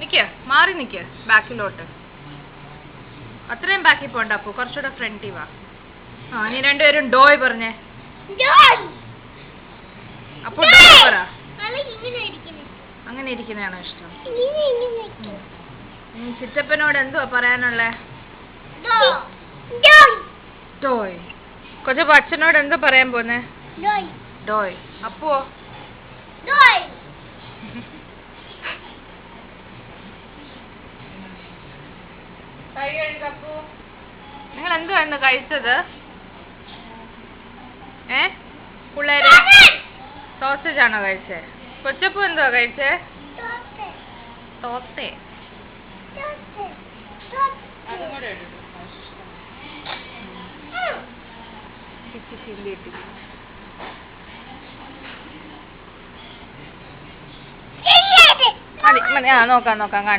നിക്ക്, മാറി നിക്ക്, ബാക്കിലോട്ട്. അത്രയും ബാക്കിൽ പോണ്ട. അപ്പോ കുറച്ചുകൂടെ ഫ്രണ്ടിൽ വാ. ആ, നീ രണ്ടുപേരും ഡോയ് പറഞ്ഞേ. അപ്പൊ ഡോയ് പറ. അങ്ങനെ ഇരിക്കുന്നതാണോ ഇഷ്ടം? ചിറ്റപ്പനോട് എന്തുവാ പറയാനുള്ളേ? ഡോയ്. കൊച്ചപ്പ അച്ഛനോട് എന്താ പറയാൻ പോന്നെ? ഡോയ്. അപ്പോ നിങ്ങൾ എന്തുവാ ഇന്ന് കഴിച്ചത്? പിള്ളേര് സോസേജ് ആണോ കഴിച്ചേ? കൊച്ചപ്പൂ എന്തുവാ കഴിച്ചേ? തോത്തേ. മതി മതി. ആ, നോക്കാം.